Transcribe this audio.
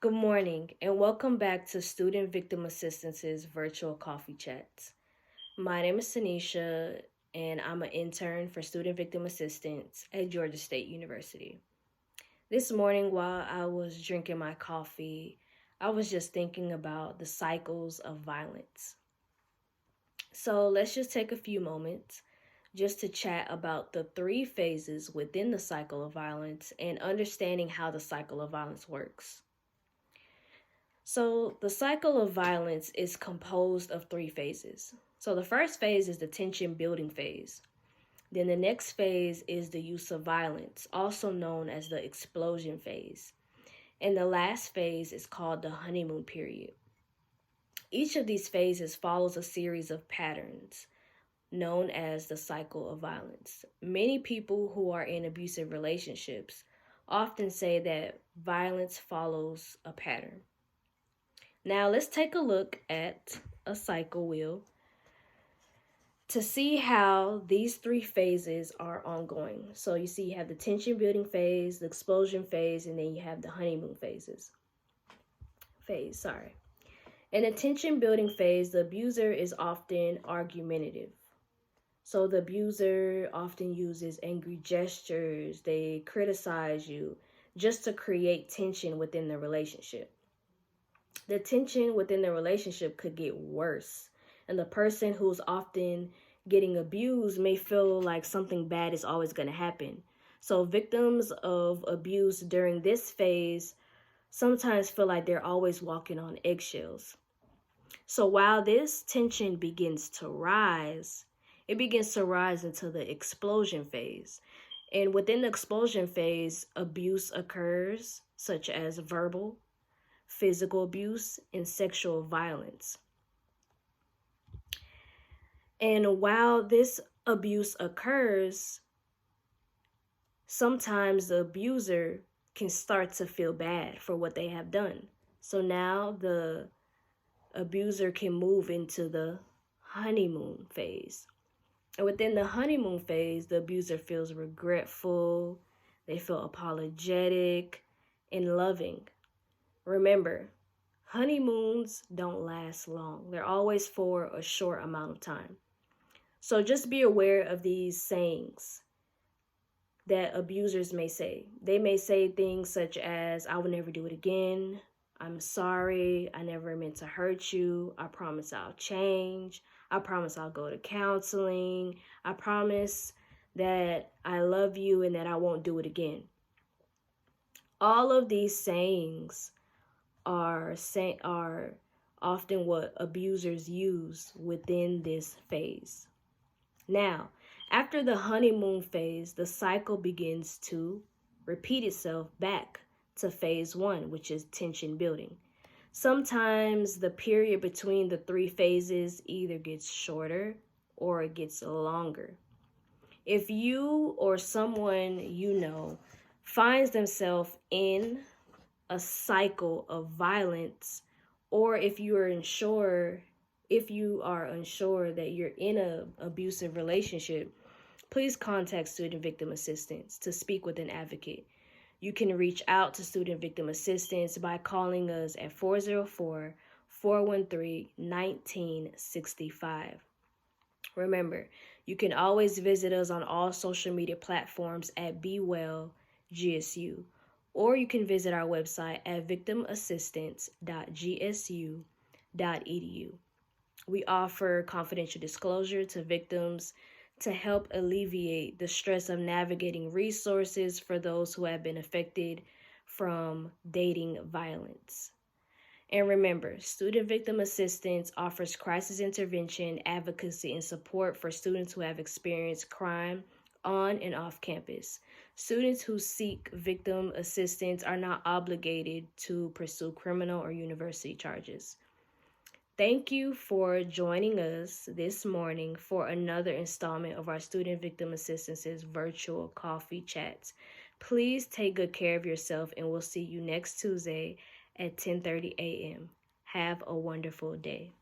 Good morning and welcome back to Student Victim Assistance's virtual coffee chats. My name is Sunishia and I'm an intern for Student Victim Assistance at Georgia State University. This morning while I was drinking my coffee, I was just thinking about the cycles of violence. So let's just take a few moments just to chat about the three phases within the cycle of violence and understanding how the cycle of violence works. So the cycle of violence is composed of three phases. So the first phase is the tension building phase. Then the next phase is the use of violence, also known as the explosion phase. And the last phase is called the honeymoon period. Each of these phases follows a series of patterns known as the cycle of violence. Many people who are in abusive relationships often say that violence follows a pattern. Now let's take a look at a cycle wheel to see how these three phases are ongoing. So you see you have the tension building phase, the explosion phase, and then you have the honeymoon phase. In the tension building phase, the abuser is often argumentative. So the abuser often uses angry gestures, they criticize you just to create tension within the relationship. The tension within the relationship could get worse, and the person who's often getting abused may feel like something bad is always going to happen. So victims of abuse during this phase sometimes feel like they're always walking on eggshells. So while this tension begins to rise, it begins to rise into the explosion phase. And within the explosion phase, abuse occurs, such as verbal, physical abuse, and sexual violence. And while this abuse occurs, sometimes the abuser can start to feel bad for what they have done. So now the abuser can move into the honeymoon phase. And within the honeymoon phase, the abuser feels regretful, they feel apologetic and loving. Remember, honeymoons don't last long. They're always for a short amount of time. So just be aware of these sayings that abusers may say. They may say things such as, I will never do it again. I'm sorry. I never meant to hurt you. I promise I'll change. I promise I'll go to counseling. I promise that I love you and that I won't do it again. All of these sayings are often what abusers use within this phase. Now, after the honeymoon phase, the cycle begins to repeat itself back to phase one, which is tension building. Sometimes the period between the three phases either gets shorter or it gets longer. If you or someone you know finds themselves in a cycle of violence, or if you are unsure that you're in an abusive relationship, please contact Student Victim Assistance to speak with an advocate. You can reach out to Student Victim Assistance by calling us at 404-413-1965. Remember, you can always visit us on all social media platforms at BeWellGSU. Or you can visit our website at victimassistance.gsu.edu. We offer confidential disclosure to victims to help alleviate the stress of navigating resources for those who have been affected from dating violence. And remember, Student Victim Assistance offers crisis intervention, advocacy, and support for students who have experienced crime on and off campus. Students who seek victim assistance are not obligated to pursue criminal or university charges. Thank you for joining us this morning for another installment of our Student Victim Assistance's virtual coffee chats. Please take good care of yourself, and we'll see you next Tuesday at 10:30 a.m. Have a wonderful day.